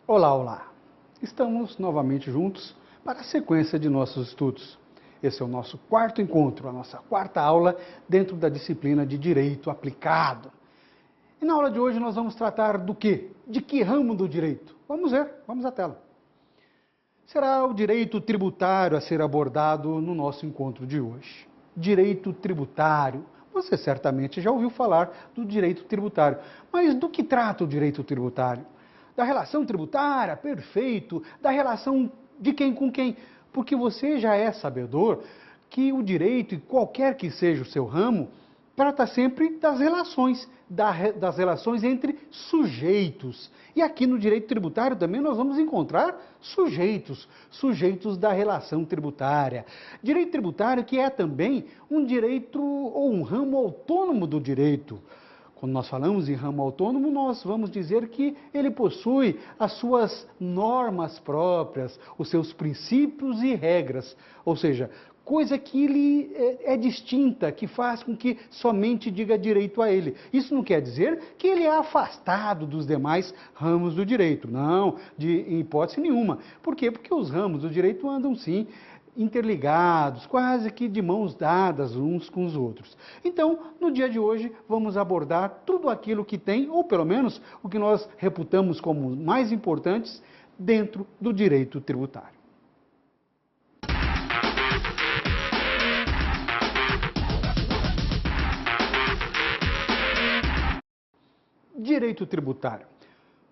Olá, olá! Estamos novamente juntos para a sequência de nossos estudos. Esse é o nosso quarto encontro, a nossa quarta aula dentro da disciplina de Direito Aplicado. E na aula de hoje nós vamos tratar do quê? De que ramo do direito? Vamos ver, vamos à tela. Será o direito tributário a ser abordado no nosso encontro de hoje. Direito tributário. Você certamente já ouviu falar do direito tributário. Mas do que trata o direito tributário? Da relação tributária, perfeito, da relação de quem com quem, porque você já é sabedor que o direito, e qualquer que seja o seu ramo, trata sempre das relações entre sujeitos. E aqui no direito tributário também nós vamos encontrar sujeitos da relação tributária. Direito tributário que é também um direito ou um ramo autônomo do direito. Quando nós falamos em ramo autônomo, nós vamos dizer que ele possui as suas normas próprias, os seus princípios e regras, ou seja, coisa que ele é distinta, que faz com que somente diga direito a ele. Isso não quer dizer que ele é afastado dos demais ramos do direito, não, em hipótese nenhuma. Por quê? Porque os ramos do direito andam sim interligados, quase que de mãos dadas uns com os outros. Então, no dia de hoje, vamos abordar tudo aquilo que tem, ou pelo menos o que nós reputamos como mais importantes dentro do direito tributário. Direito tributário.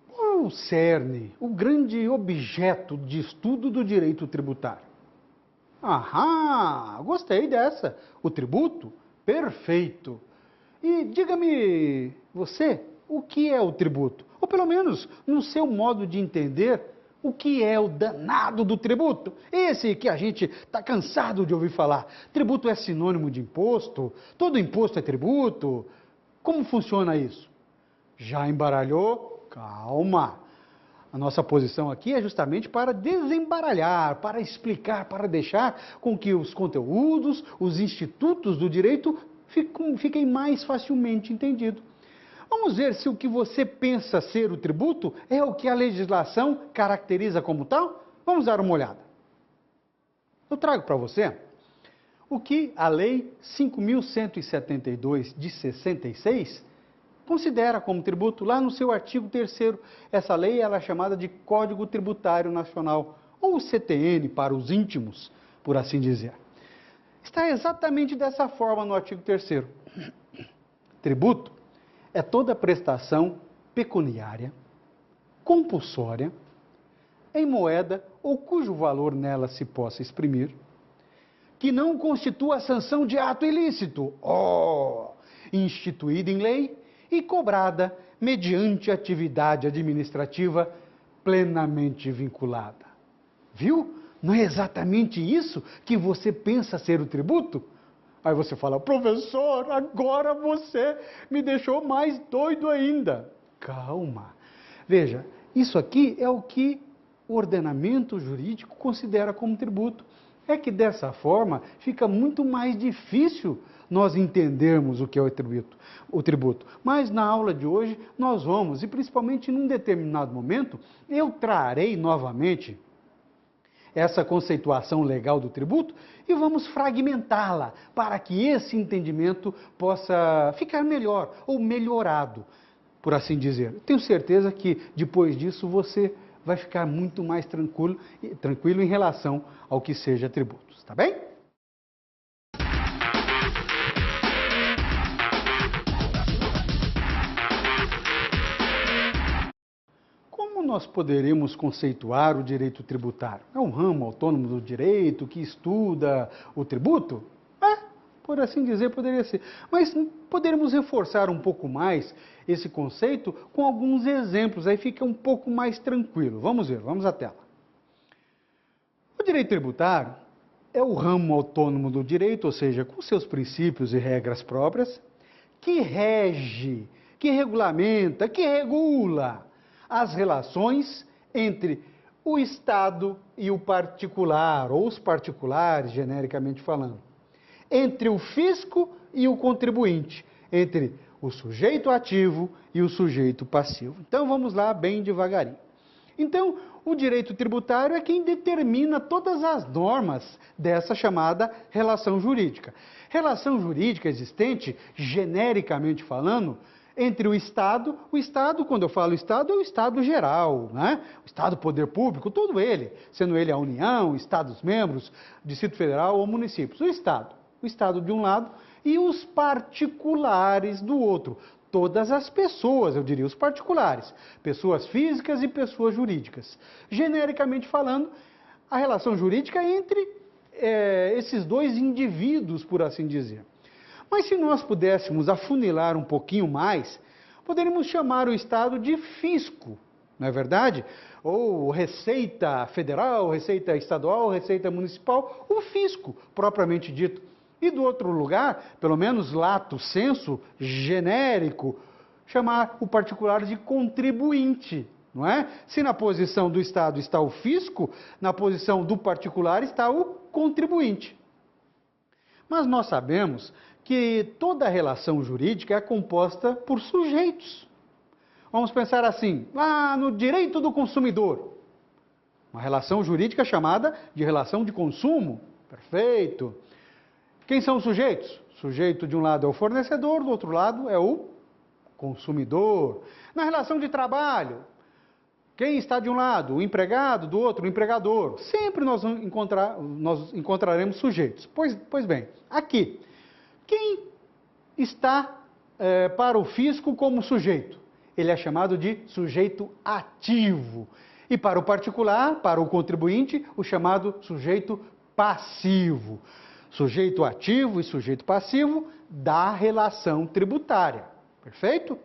Qual é o cerne, o grande objeto de estudo do direito tributário? Aham, gostei dessa. O tributo? Perfeito. E diga-me, você, o que é o tributo? Ou pelo menos, no seu modo de entender, o que é o danado do tributo? Esse que a gente está cansado de ouvir falar. Tributo é sinônimo de imposto? Todo imposto é tributo? Como funciona isso? Já embaralhou? Calma! A nossa posição aqui é justamente para desembaralhar, para explicar, para deixar com que os conteúdos, os institutos do direito fiquem mais facilmente entendidos. Vamos ver se o que você pensa ser o tributo é o que a legislação caracteriza como tal? Vamos dar uma olhada. Eu trago para você o que a Lei 5.172 de 66 considera como tributo lá no seu artigo 3º. Essa lei ela é chamada de Código Tributário Nacional, ou CTN para os íntimos, por assim dizer. Está exatamente dessa forma no artigo 3º. Tributo é toda prestação pecuniária, compulsória, em moeda ou cujo valor nela se possa exprimir, que não constitua sanção de ato ilícito, instituída em lei, e cobrada mediante atividade administrativa plenamente vinculada. Viu? Não é exatamente isso que você pensa ser o tributo? Aí você fala, professor, agora você me deixou mais doido ainda. Calma. Veja, isso aqui é o que o ordenamento jurídico considera como tributo. É que dessa forma fica muito mais difícil nós entendermos o que é o tributo. Mas na aula de hoje nós vamos, e principalmente num determinado momento, eu trarei novamente essa conceituação legal do tributo e vamos fragmentá-la para que esse entendimento possa ficar melhor ou melhorado, por assim dizer. Tenho certeza que depois disso você vai ficar muito mais tranquilo em relação ao que seja tributos, tá bem? Como nós poderemos conceituar o direito tributário? É um ramo autônomo do direito que estuda o tributo? Por assim dizer, poderia ser. Mas poderíamos reforçar um pouco mais esse conceito com alguns exemplos, aí fica um pouco mais tranquilo. Vamos ver, vamos à tela. O direito tributário é o ramo autônomo do direito, ou seja, com seus princípios e regras próprias, que rege, que regulamenta, que regula as relações entre o Estado e o particular, ou os particulares, genericamente falando, entre o fisco e o contribuinte, entre o sujeito ativo e o sujeito passivo. Então vamos lá bem devagarinho. Então, o direito tributário é quem determina todas as normas dessa chamada relação jurídica. Relação jurídica existente, genericamente falando, entre o Estado, quando eu falo Estado, é o Estado geral, né? O Estado, poder público, todo ele, sendo ele a União, Estados-membros, Distrito Federal ou municípios. O Estado de um lado e os particulares do outro. Todas as pessoas, eu diria, os particulares, pessoas físicas e pessoas jurídicas. Genericamente falando, a relação jurídica é entre esses dois indivíduos, por assim dizer. Mas se nós pudéssemos afunilar um pouquinho mais, poderíamos chamar o Estado de fisco, não é verdade? Ou Receita Federal, Receita Estadual, Receita Municipal, o fisco, propriamente dito. E do outro lugar, pelo menos lato sensu, genérico, chamar o particular de contribuinte, não é? Se na posição do Estado está o fisco, na posição do particular está o contribuinte. Mas nós sabemos que toda relação jurídica é composta por sujeitos. Vamos pensar assim, no direito do consumidor. Uma relação jurídica chamada de relação de consumo. Perfeito. Quem são os sujeitos? O sujeito de um lado é o fornecedor, do outro lado é o consumidor. Na relação de trabalho, quem está de um lado? O empregado, do outro, o empregador. Sempre nós encontraremos sujeitos. Pois bem, aqui, quem está para o fisco como sujeito? Ele é chamado de sujeito ativo. E para o particular, para o contribuinte, o chamado sujeito passivo. Sujeito ativo e sujeito passivo da relação tributária. Perfeito?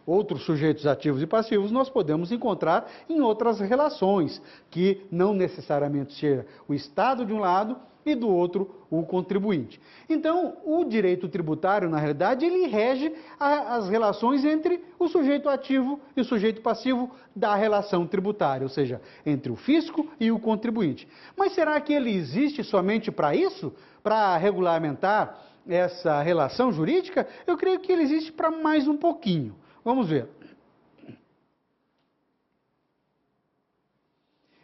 Outros sujeitos ativos e passivos nós podemos encontrar em outras relações, que não necessariamente seja o Estado de um lado e do outro o contribuinte. Então, o direito tributário, na realidade, ele rege as relações entre o sujeito ativo e o sujeito passivo da relação tributária, ou seja, entre o fisco e o contribuinte. Mas será que ele existe somente para isso? Para regulamentar essa relação jurídica? Eu creio que ele existe para mais um pouquinho. Vamos ver.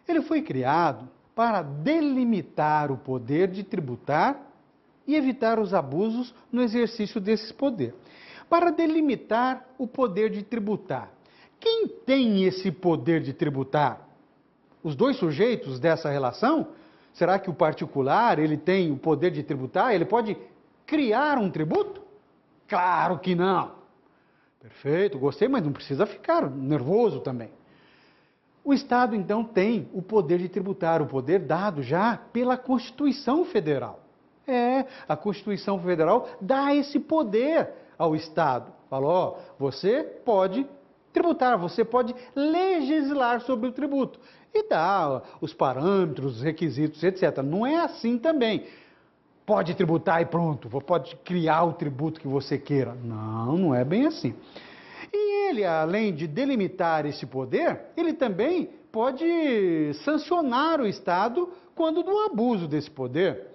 Ele foi criado para delimitar o poder de tributar e evitar os abusos no exercício desse poder. Para delimitar o poder de tributar. Quem tem esse poder de tributar? Os dois sujeitos dessa relação? Será que o particular, ele tem o poder de tributar? Ele pode criar um tributo? Claro que não. Perfeito, gostei, mas não precisa ficar nervoso também. O Estado, então, tem o poder de tributar, o poder dado já pela Constituição Federal. A Constituição Federal dá esse poder ao Estado. Falou, você pode tributar, você pode legislar sobre o tributo. E dá os parâmetros, os requisitos, etc. Não é assim também. Pode tributar e pronto, pode criar o tributo que você queira. Não, não é bem assim. E ele, além de delimitar esse poder, ele também pode sancionar o Estado quando do abuso desse poder.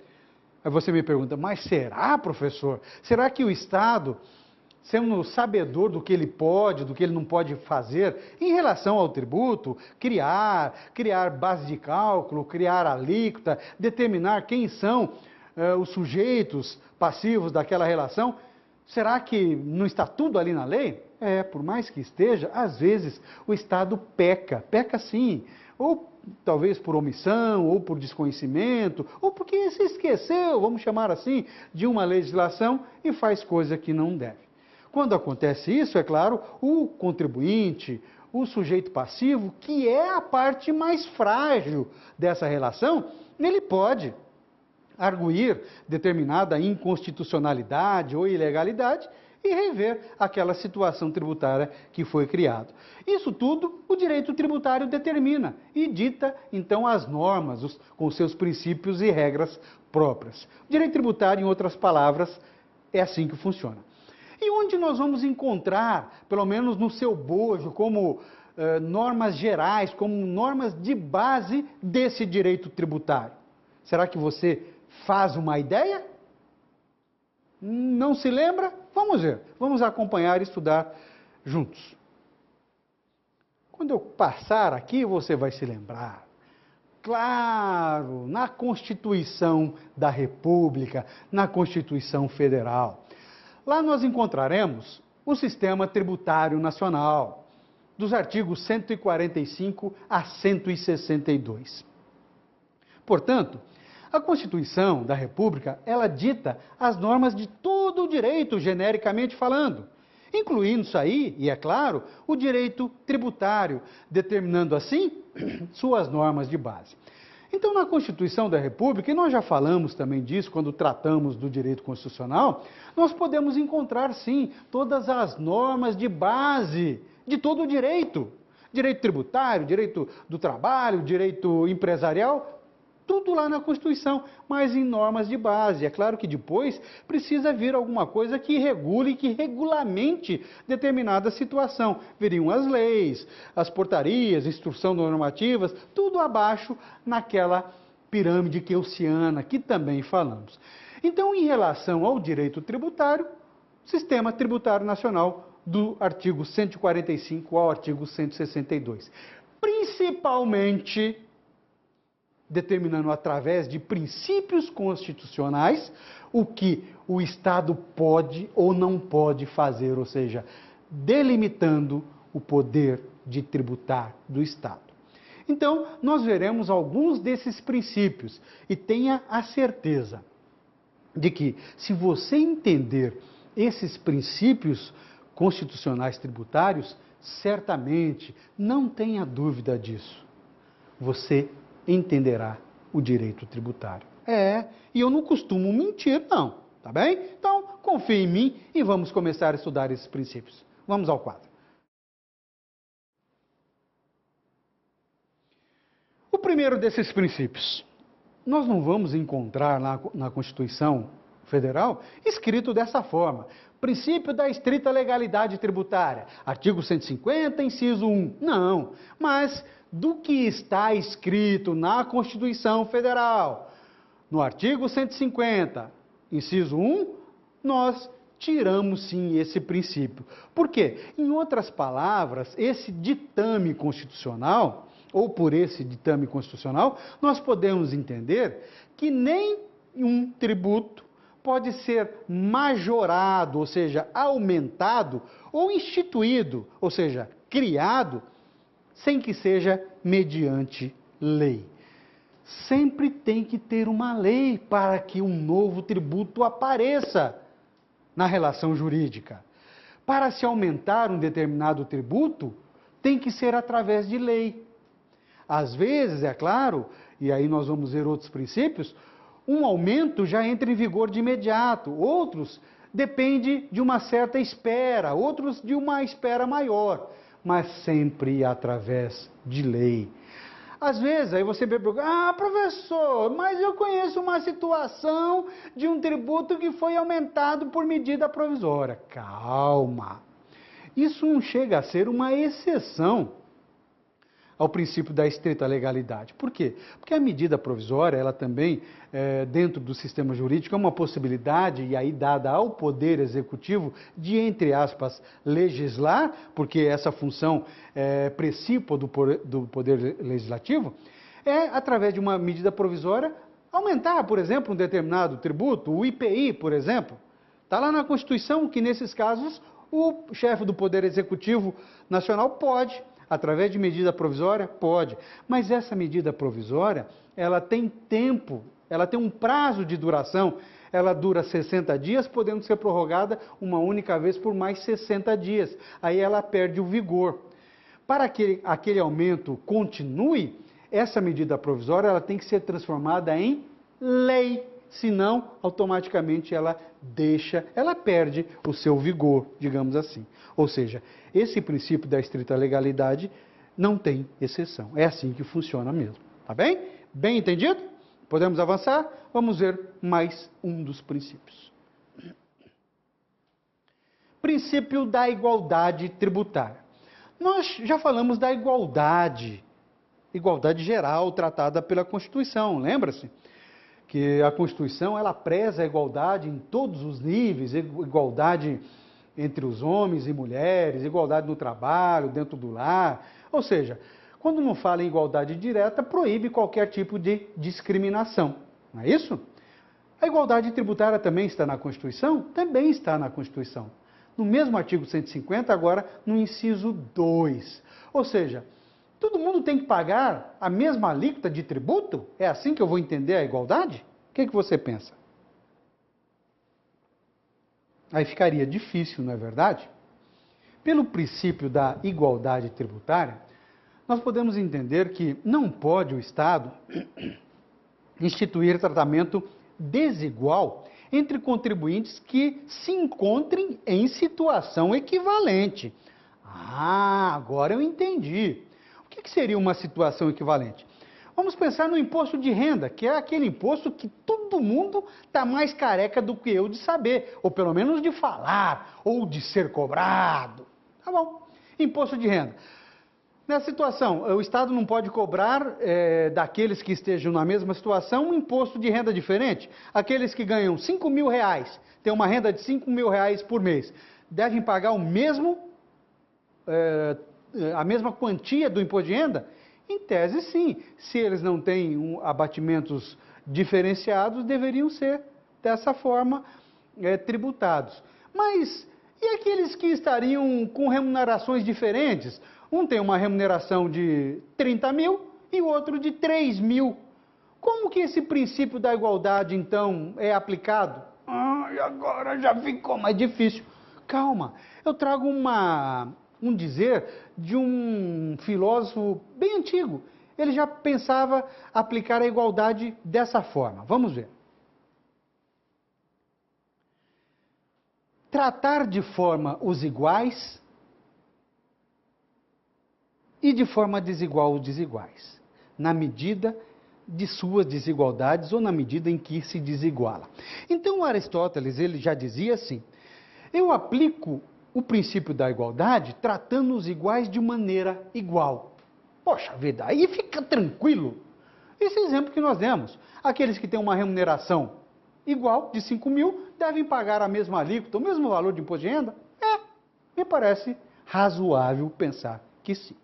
Aí você me pergunta, mas será, professor? Será que o Estado, sendo sabedor do que ele pode, do que ele não pode fazer em relação ao tributo, criar base de cálculo, criar alíquota, determinar quem são os sujeitos passivos daquela relação, será que não está tudo ali na lei? Por mais que esteja, às vezes o Estado peca sim, ou talvez por omissão, ou por desconhecimento, ou porque se esqueceu, vamos chamar assim, de uma legislação e faz coisa que não deve. Quando acontece isso, é claro, o contribuinte, o sujeito passivo, que é a parte mais frágil dessa relação, ele pode arguir determinada inconstitucionalidade ou ilegalidade e rever aquela situação tributária que foi criada. Isso tudo o direito tributário determina e dita, então, as normas com seus princípios e regras próprias. O direito tributário, em outras palavras, é assim que funciona. E onde nós vamos encontrar, pelo menos no seu bojo, como normas gerais, como normas de base desse direito tributário? Será que você faz uma ideia? Não se lembra? Vamos ver. Vamos acompanhar e estudar juntos. Quando eu passar aqui, você vai se lembrar. Claro, na Constituição da República, na Constituição Federal. Lá nós encontraremos o Sistema Tributário Nacional, dos artigos 145 a 162. Portanto, a Constituição da República, ela dita as normas de todo o direito, genericamente falando, incluindo isso aí, e é claro, o direito tributário, determinando assim suas normas de base. Então, na Constituição da República, e nós já falamos também disso quando tratamos do direito constitucional, nós podemos encontrar, sim, todas as normas de base de todo o direito. Direito tributário, direito do trabalho, direito empresarial, tudo lá na Constituição, mas em normas de base. É claro que depois precisa vir alguma coisa que regule, que regulamente determinada situação. Viriam as leis, as portarias, instrução normativas, tudo abaixo naquela pirâmide keyosiana que também falamos. Então, em relação ao direito tributário, Sistema Tributário Nacional, do artigo 145 ao artigo 162. Principalmente determinando através de princípios constitucionais o que o Estado pode ou não pode fazer, ou seja, delimitando o poder de tributar do Estado. Então, nós veremos alguns desses princípios e tenha a certeza de que, se você entender esses princípios constitucionais tributários, certamente, não tenha dúvida disso, você entenderá o direito tributário. E eu não costumo mentir, não, tá bem? Então, confie em mim e vamos começar a estudar esses princípios. Vamos ao quadro. O primeiro desses princípios, nós não vamos encontrar na Constituição Federal escrito dessa forma. Princípio da estrita legalidade tributária, artigo 150, inciso 1. Não, mas do que está escrito na Constituição Federal, no artigo 150, inciso 1, nós tiramos sim esse princípio. Por quê? Em outras palavras, esse ditame constitucional, ou por esse ditame constitucional, nós podemos entender que nem um tributo pode ser majorado, ou seja, aumentado, ou instituído, ou seja, criado, sem que seja mediante lei. Sempre tem que ter uma lei para que um novo tributo apareça na relação jurídica. Para se aumentar um determinado tributo, tem que ser através de lei. Às vezes, é claro, e aí nós vamos ver outros princípios, um aumento já entra em vigor de imediato, outros depende de uma certa espera, outros de uma espera maior, mas sempre através de lei. Às vezes, aí você me pergunta, professor, mas eu conheço uma situação de um tributo que foi aumentado por medida provisória. Calma, isso não chega a ser uma exceção ao princípio da estrita legalidade. Por quê? Porque a medida provisória, ela também, dentro do sistema jurídico, é uma possibilidade, e aí dada ao Poder Executivo, de, entre aspas, legislar, porque essa função é precípua do Poder Legislativo, é, através de uma medida provisória, aumentar, por exemplo, um determinado tributo, o IPI, por exemplo. Está lá na Constituição que, nesses casos, o chefe do Poder Executivo Nacional pode, através de medida provisória, pode. Mas essa medida provisória, ela tem tempo, ela tem um prazo de duração. Ela dura 60 dias, podendo ser prorrogada uma única vez por mais 60 dias. Aí ela perde o vigor. Para que aquele aumento continue, essa medida provisória ela tem que ser transformada em lei. Senão, automaticamente ela perde o seu vigor, digamos assim. Ou seja, esse princípio da estrita legalidade não tem exceção. É assim que funciona mesmo. Tá bem? Bem entendido? Podemos avançar? Vamos ver mais um dos princípios. Princípio da igualdade tributária. Nós já falamos da igualdade geral tratada pela Constituição, lembra-se? Que a Constituição, ela preza a igualdade em todos os níveis, igualdade entre os homens e mulheres, igualdade no trabalho, dentro do lar, Ou seja, quando não fala em igualdade direta, proíbe qualquer tipo de discriminação. Não é isso? A igualdade tributária também está na Constituição? Também está na Constituição. No mesmo artigo 150, agora no inciso 2. Ou seja, todo mundo tem que pagar a mesma alíquota de tributo? É assim que eu vou entender a igualdade? O que você pensa? Aí ficaria difícil, não é verdade? Pelo princípio da igualdade tributária, nós podemos entender que não pode o Estado instituir tratamento desigual entre contribuintes que se encontrem em situação equivalente. Ah, agora eu entendi. O que seria uma situação equivalente? Vamos pensar no imposto de renda, que é aquele imposto que todo mundo está mais careca do que eu de saber, ou pelo menos de falar, ou de ser cobrado. Tá bom. Imposto de renda. Nessa situação, o Estado não pode cobrar daqueles que estejam na mesma situação um imposto de renda diferente. Aqueles que ganham R$5.000, têm uma renda de R$5.000 por mês, devem pagar o mesmo, a mesma quantia do imposto de renda? Em tese, sim. Se eles não têm abatimentos diferenciados, deveriam ser dessa forma tributados. Mas e aqueles que estariam com remunerações diferentes? Um tem uma remuneração de 30 mil e o outro de 3 mil. Como que esse princípio da igualdade, então, é aplicado? E agora já ficou mais difícil. Calma, eu trago um dizer de um filósofo bem antigo. Ele já pensava aplicar a igualdade dessa forma. Vamos ver. Tratar de forma os iguais e de forma desigual os desiguais, na medida de suas desigualdades ou na medida em que se desiguala. Então Aristóteles, ele já dizia assim: eu aplico o princípio da igualdade tratando os iguais de maneira igual. Poxa vida, aí fica tranquilo. Esse exemplo que nós demos, aqueles que têm uma remuneração igual, de 5 mil, devem pagar a mesma alíquota, o mesmo valor de imposto de renda? Me parece razoável pensar que sim.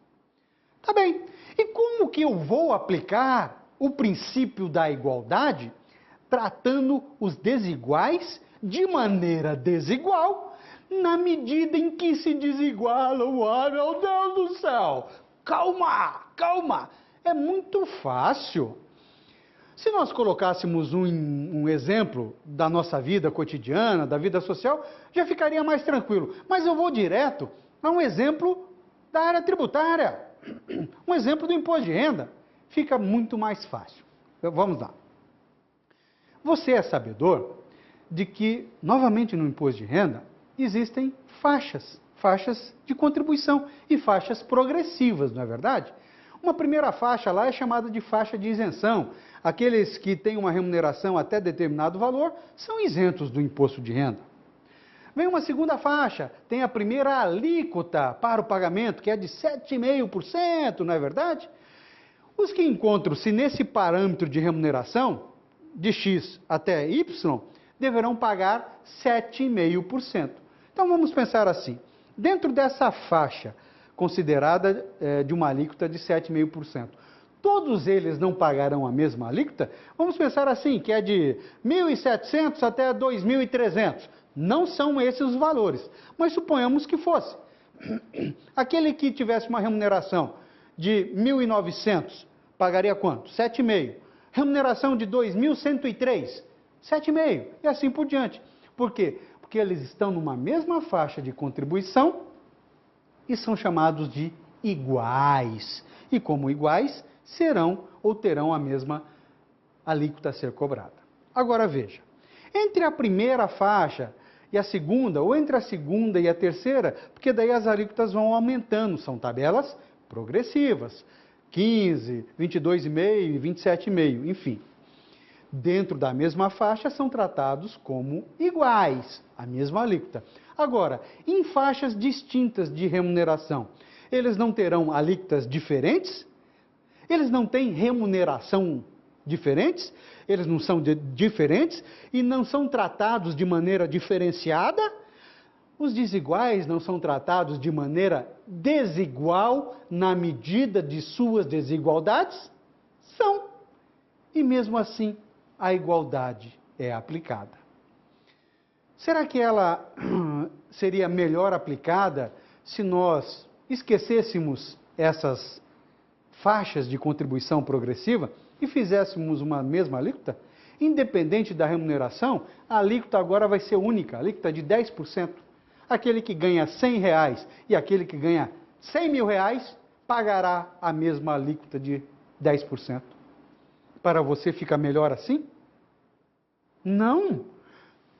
Tá bem, e como que eu vou aplicar o princípio da igualdade tratando os desiguais de maneira desigual, na medida em que se desigualam? Ah, meu Deus do céu! Calma, calma! É muito fácil. Se nós colocássemos um exemplo da nossa vida cotidiana, da vida social, já ficaria mais tranquilo. Mas eu vou direto a um exemplo da área tributária. Um exemplo do imposto de renda. Fica muito mais fácil. Vamos lá. Você é sabedor de que, novamente no imposto de renda, existem faixas de contribuição e faixas progressivas, não é verdade? Uma primeira faixa lá é chamada de faixa de isenção. Aqueles que têm uma remuneração até determinado valor são isentos do imposto de renda. Vem uma segunda faixa, tem a primeira alíquota para o pagamento, que é de 7,5%, não é verdade? Os que encontram-se nesse parâmetro de remuneração, de X até Y, deverão pagar 7,5%. Então vamos pensar assim, dentro dessa faixa considerada de uma alíquota de 7,5%, todos eles não pagarão a mesma alíquota? Vamos pensar assim, que é de 1.700 até 2.300. Não são esses os valores, mas suponhamos que fosse. Aquele que tivesse uma remuneração de 1.900, pagaria quanto? 7,5. Remuneração de 2.103, 7,5. E assim por diante. Por quê? Porque eles estão numa mesma faixa de contribuição e são chamados de iguais. E como iguais, serão ou terão a mesma alíquota a ser cobrada. Agora veja, entre a primeira faixa e a segunda, ou entre a segunda e a terceira, porque daí as alíquotas vão aumentando, são tabelas progressivas, 15, 22,5 e 27,5, enfim. Dentro da mesma faixa são tratados como iguais, a mesma alíquota. Agora, em faixas distintas de remuneração, eles não terão alíquotas diferentes? Eles não têm remuneração diferentes? Eles não são diferentes e não são tratados de maneira diferenciada? Os desiguais não são tratados de maneira desigual na medida de suas desigualdades? São. E mesmo assim, a igualdade é aplicada. Será que ela seria melhor aplicada se nós esquecêssemos essas faixas de contribuição progressiva e fizéssemos uma mesma alíquota? Independente da remuneração, a alíquota agora vai ser única, a alíquota de 10%. Aquele que ganha R$100 e aquele que ganha R$100.000 pagará a mesma alíquota de 10%. Para você fica melhor assim? Não!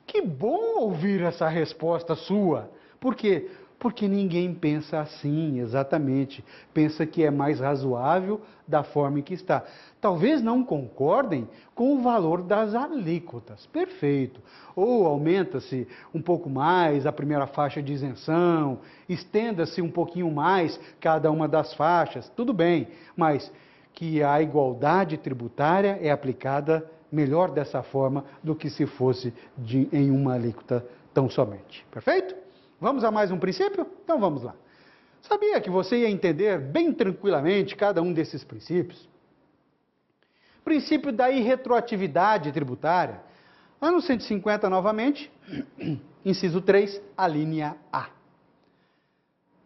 Que bom ouvir essa resposta sua. Por quê? Porque ninguém pensa assim, exatamente. Pensa que é mais razoável da forma em que está. Talvez não concordem com o valor das alíquotas. Perfeito. Ou aumenta-se um pouco mais a primeira faixa de isenção, estenda-se um pouquinho mais cada uma das faixas. Tudo bem, mas que a igualdade tributária é aplicada melhor dessa forma do que se fosse em uma alíquota tão somente. Perfeito? Vamos a mais um princípio? Então vamos lá. Sabia que você ia entender bem tranquilamente cada um desses princípios? Princípio da irretroatividade tributária. Lá no 150 novamente, inciso 3, a linha A.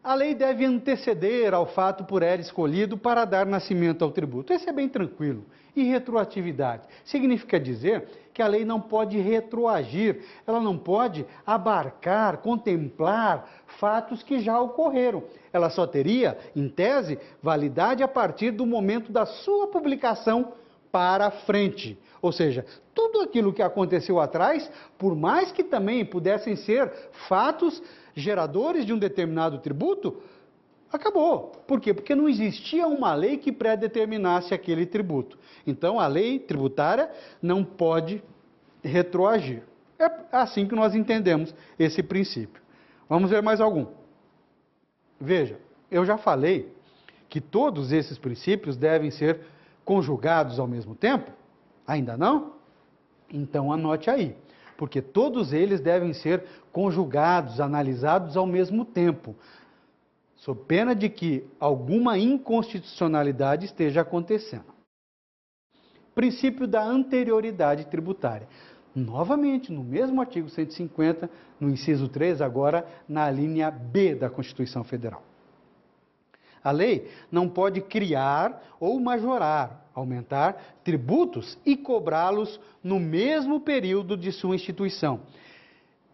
A lei deve anteceder ao fato por ela escolhido para dar nascimento ao tributo. Esse é bem tranquilo. E retroatividade significa dizer que a lei não pode retroagir, ela não pode abarcar, contemplar fatos que já ocorreram. Ela só teria, em tese, validade a partir do momento da sua publicação para frente. Ou seja, tudo aquilo que aconteceu atrás, por mais que também pudessem ser fatos geradores de um determinado tributo, acabou. Por quê? Porque não existia uma lei que predeterminasse aquele tributo. Então, a lei tributária não pode retroagir. É assim que nós entendemos esse princípio. Vamos ver mais algum. Veja, eu já falei que todos esses princípios devem ser conjugados ao mesmo tempo. Ainda não? Então, anote aí. Porque todos eles devem ser conjugados, analisados ao mesmo tempo, sob pena de que alguma inconstitucionalidade esteja acontecendo. Princípio da anterioridade tributária. Novamente, no mesmo artigo 150, no inciso 3, agora na linha B da Constituição Federal. A lei não pode criar ou majorar, aumentar tributos e cobrá-los no mesmo período de sua instituição.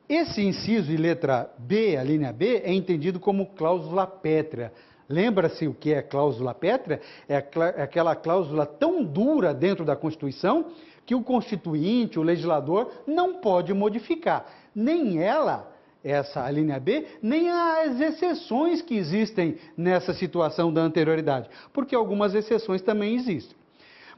Esse inciso e letra B, a linha B, é entendido como cláusula pétrea. Lembra-se o que é cláusula pétrea? É aquela cláusula tão dura dentro da Constituição que o constituinte, o legislador, não pode modificar. Nem ela, essa linha B, nem as exceções que existem nessa situação da anterioridade, porque algumas exceções também existem.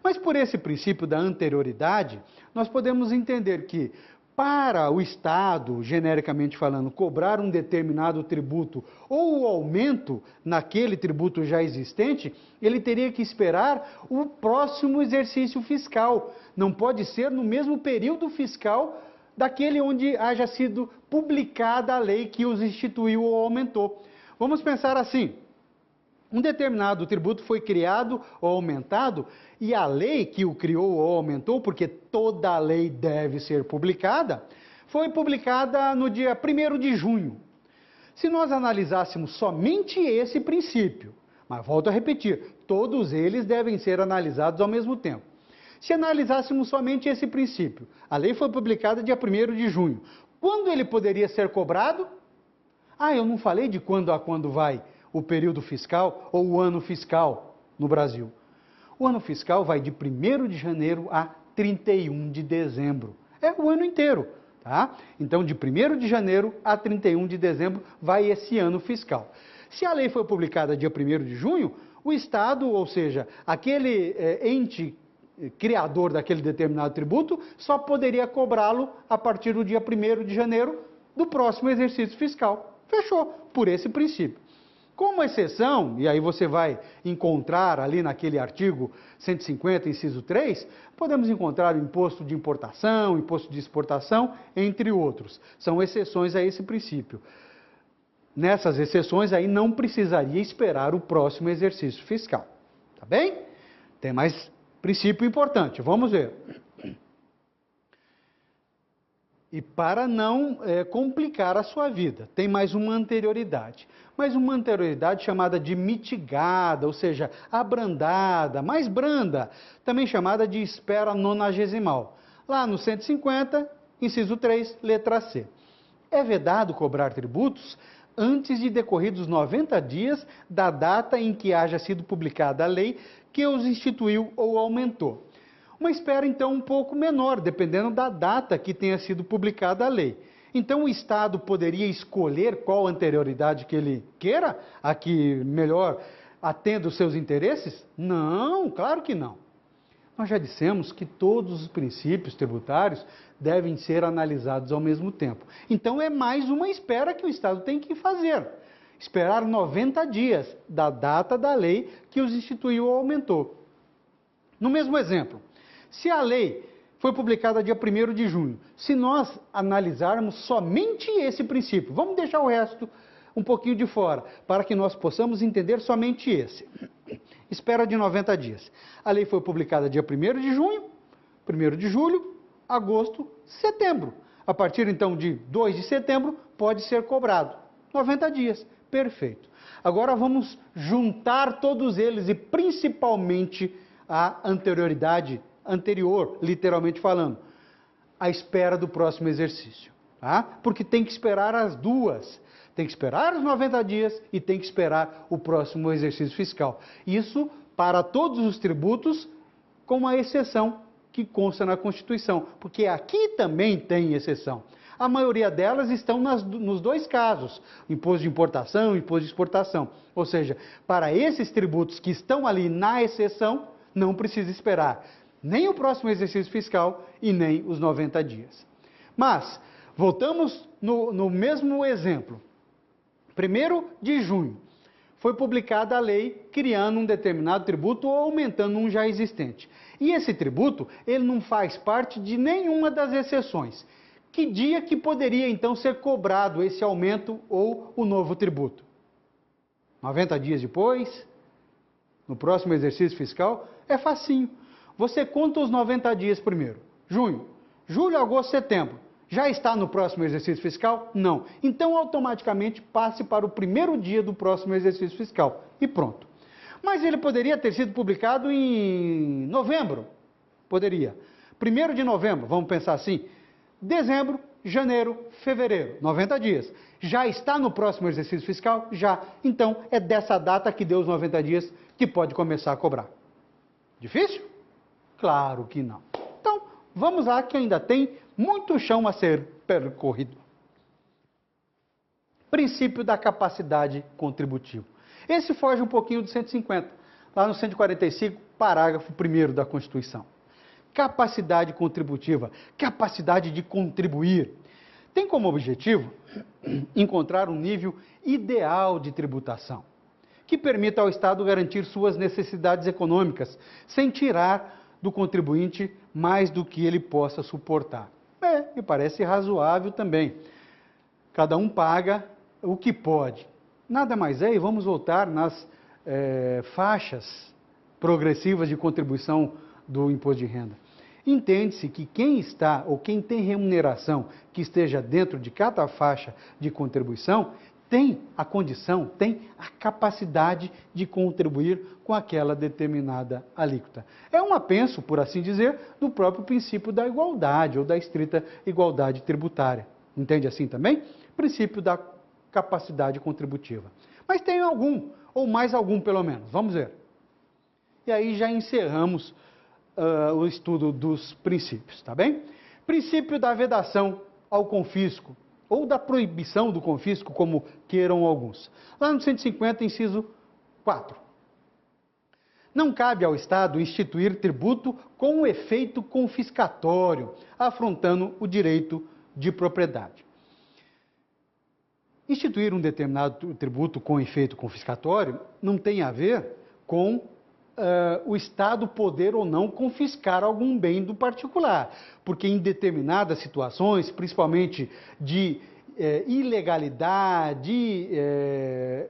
Mas por esse princípio da anterioridade, nós podemos entender que, para o Estado, genericamente falando, cobrar um determinado tributo ou o aumento naquele tributo já existente, ele teria que esperar o próximo exercício fiscal. Não pode ser no mesmo período fiscal daquele onde haja sido publicada a lei que os instituiu ou aumentou. Vamos pensar assim: um determinado tributo foi criado ou aumentado e a lei que o criou ou aumentou, porque toda a lei deve ser publicada, foi publicada no dia 1º de junho. Se nós analisássemos somente esse princípio, mas volto a repetir, todos eles devem ser analisados ao mesmo tempo. Se analisássemos somente esse princípio, a lei foi publicada dia 1º de junho. Quando ele poderia ser cobrado? Eu não falei de quando a quando vai o período fiscal ou o ano fiscal no Brasil. O ano fiscal vai de 1º de janeiro a 31 de dezembro. É o ano inteiro, tá? Então, de 1º de janeiro a 31 de dezembro vai esse ano fiscal. Se a lei foi publicada dia 1º de junho, o Estado, ou seja, aquele ente criador daquele determinado tributo, só poderia cobrá-lo a partir do dia 1º de janeiro do próximo exercício fiscal. Fechou, por esse princípio. Como exceção, e aí você vai encontrar ali naquele artigo 150, inciso 3, podemos encontrar o imposto de importação, imposto de exportação, entre outros. São exceções a esse princípio. Nessas exceções aí não precisaria esperar o próximo exercício fiscal. Tá bem? Tem mais princípio importante, vamos ver. E para não complicar a sua vida, tem mais uma anterioridade. Mas uma anterioridade chamada de mitigada, ou seja, abrandada, mais branda, também chamada de espera nonagesimal. Lá no 150, inciso 3, letra C. É vedado cobrar tributos antes de decorridos 90 dias da data em que haja sido publicada a lei que os instituiu ou aumentou. Uma espera, então, um pouco menor, dependendo da data que tenha sido publicada a lei. Então, o Estado poderia escolher qual anterioridade que ele queira, a que melhor atenda os seus interesses? Não, claro que não. Nós já dissemos que todos os princípios tributários devem ser analisados ao mesmo tempo. Então, é mais uma espera que o Estado tem que fazer. Esperar 90 dias da data da lei que os instituiu ou aumentou. No mesmo exemplo, se a lei foi publicada dia 1º de junho, se nós analisarmos somente esse princípio, vamos deixar o resto um pouquinho de fora, para que nós possamos entender somente esse. Espera de 90 dias. A lei foi publicada dia 1º de junho, 1º de julho, agosto, setembro. A partir então de 2 de setembro, pode ser cobrado. 90 dias. Perfeito. Agora vamos juntar todos eles e principalmente a anterioridade anterior, literalmente falando, à espera do próximo exercício, tá? Porque tem que esperar as duas, tem que esperar os 90 dias e tem que esperar o próximo exercício fiscal. Isso para todos os tributos, com a exceção que consta na Constituição, porque aqui também tem exceção. A maioria delas estão nos dois casos, imposto de importação e imposto de exportação. Ou seja, para esses tributos que estão ali na exceção, não precisa esperar nem o próximo exercício fiscal e nem os 90 dias. Mas, voltamos no mesmo exemplo. 1º de junho, foi publicada a lei criando um determinado tributo ou aumentando um já existente. E esse tributo, ele não faz parte de nenhuma das exceções. Que dia que poderia então ser cobrado esse aumento ou o novo tributo? 90 dias depois? No próximo exercício fiscal? É facinho. Você conta os 90 dias primeiro. Junho, julho, agosto, setembro. Já está no próximo exercício fiscal? Não. Então, automaticamente, passe para o 1º dia do próximo exercício fiscal. E pronto. Mas ele poderia ter sido publicado em novembro? Poderia. 1º de novembro, vamos pensar assim. Dezembro, janeiro, fevereiro. 90 dias. Já está no próximo exercício fiscal? Já. Então, é dessa data que deu os 90 dias que pode começar a cobrar. Difícil? Claro que não. Então, vamos lá que ainda tem muito chão a ser percorrido. Princípio da capacidade contributiva. Esse foge um pouquinho do 150, lá no 145, parágrafo 1º da Constituição. Capacidade contributiva, capacidade de contribuir. Tem como objetivo encontrar um nível ideal de tributação, que permita ao Estado garantir suas necessidades econômicas, sem tirar do contribuinte mais do que ele possa suportar. Me parece razoável também. Cada um paga o que pode. Nada mais é, e vamos voltar nas faixas progressivas de contribuição do imposto de renda. Entende-se que quem está ou quem tem remuneração que esteja dentro de cada faixa de contribuição tem a condição, tem a capacidade de contribuir com aquela determinada alíquota. É um apenso, por assim dizer, do próprio princípio da igualdade ou da estrita igualdade tributária. Entende assim também? Princípio da capacidade contributiva. Mas tem algum, ou mais algum pelo menos. Vamos ver. E aí já encerramos o estudo dos princípios, tá bem? Princípio da vedação ao confisco, ou da proibição do confisco, como queiram alguns. Lá no 150, inciso 4. Não cabe ao Estado instituir tributo com efeito confiscatório, afrontando o direito de propriedade. instituir um determinado tributo com efeito confiscatório não tem a ver com o Estado poder ou não confiscar algum bem do particular, porque em determinadas situações, principalmente de ilegalidade,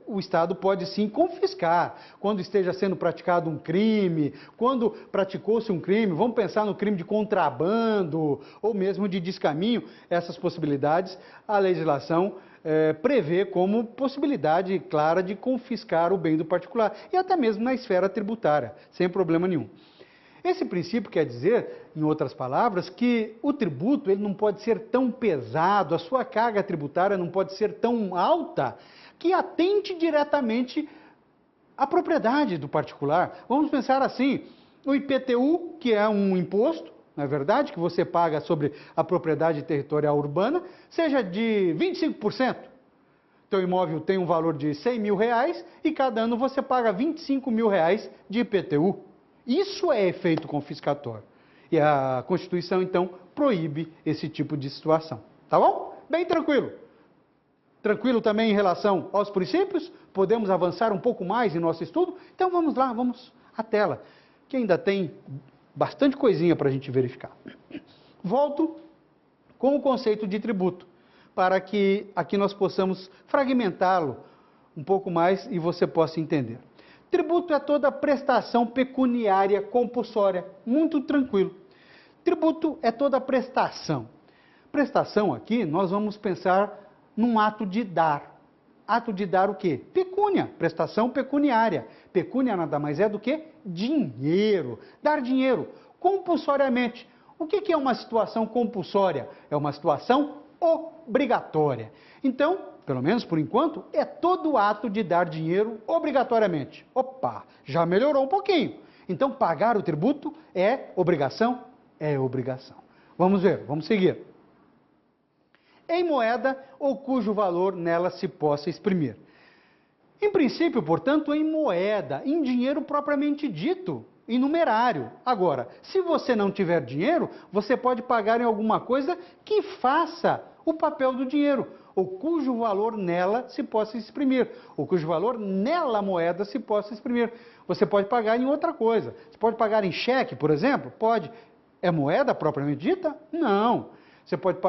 o Estado pode sim confiscar, quando esteja sendo praticado um crime, quando praticou-se um crime, vamos pensar no crime de contrabando ou mesmo de descaminho, essas possibilidades a legislação prevê como possibilidade clara de confiscar o bem do particular, e até mesmo na esfera tributária, sem problema nenhum. Esse princípio quer dizer, em outras palavras, que o tributo ele não pode ser tão pesado, a sua carga tributária não pode ser tão alta, que atente diretamente à propriedade do particular. Vamos pensar assim, o IPTU, que é um imposto, não é verdade, que você paga sobre a propriedade territorial urbana, seja de 25%. Teu imóvel tem um valor de R$100 mil e cada ano você paga R$25 mil de IPTU. Isso é efeito confiscatório. E a Constituição, então, proíbe esse tipo de situação. Tá bom? Bem tranquilo. Tranquilo também em relação aos princípios? Podemos avançar um pouco mais em nosso estudo? Então vamos lá, vamos à tela, que ainda tem bastante coisinha para a gente verificar. Volto com o conceito de tributo, para que aqui nós possamos fragmentá-lo um pouco mais e você possa entender. Tributo é toda prestação pecuniária compulsória, muito tranquilo. Tributo é toda prestação. Prestação aqui, nós vamos pensar num ato de dar. Ato de dar o quê? Pecúnia, prestação pecuniária. Pecúnia nada mais é do que dinheiro. Dar dinheiro, compulsoriamente. O que é uma situação compulsória? É uma situação obrigatória. Então, pelo menos por enquanto, é todo ato de dar dinheiro obrigatoriamente. Opa, já melhorou um pouquinho. Então, pagar o tributo é obrigação? É obrigação. Vamos ver, vamos seguir. Em moeda ou cujo valor nela se possa exprimir. Em princípio, portanto, em moeda, em dinheiro propriamente dito, em numerário. Agora, se você não tiver dinheiro, você pode pagar em alguma coisa que faça o papel do dinheiro, ou cujo valor nela se possa exprimir, ou cujo valor nela moeda se possa exprimir. Você pode pagar em outra coisa. Você pode pagar em cheque, por exemplo? Pode. É moeda propriamente dita? Não. Você pode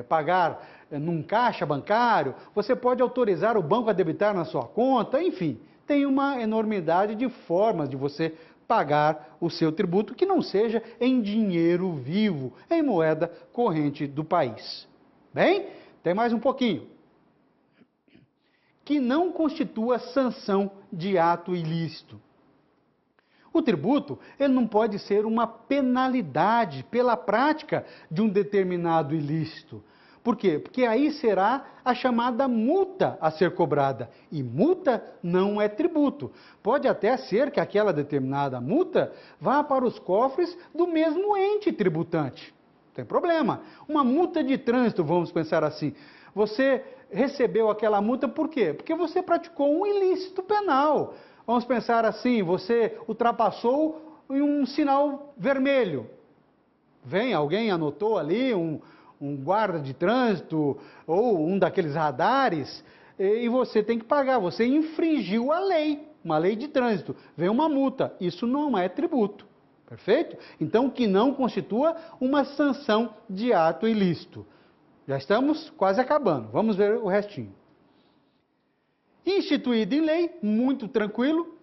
pagar num caixa bancário, você pode autorizar o banco a debitar na sua conta, enfim, tem uma enormidade de formas de você pagar o seu tributo que não seja em dinheiro vivo, em moeda corrente do país. Bem, tem mais um pouquinho. Que não constitua sanção de ato ilícito. O tributo, ele não pode ser uma penalidade pela prática de um determinado ilícito. Por quê? Porque aí será a chamada multa a ser cobrada. E multa não é tributo. Pode até ser que aquela determinada multa vá para os cofres do mesmo ente tributante. Não tem problema. Uma multa de trânsito, vamos pensar assim. Você recebeu aquela multa por quê? Porque você praticou um ilícito penal. Vamos pensar assim, você ultrapassou em um sinal vermelho. Vem, alguém anotou ali, um guarda de trânsito ou um daqueles radares, e você tem que pagar. Você infringiu a lei, uma lei de trânsito. Vem uma multa. Isso não é tributo. Perfeito? Então, que não constitua uma sanção de ato ilícito. Já estamos quase acabando. Vamos ver o restinho. Instituído em lei, muito tranquilo,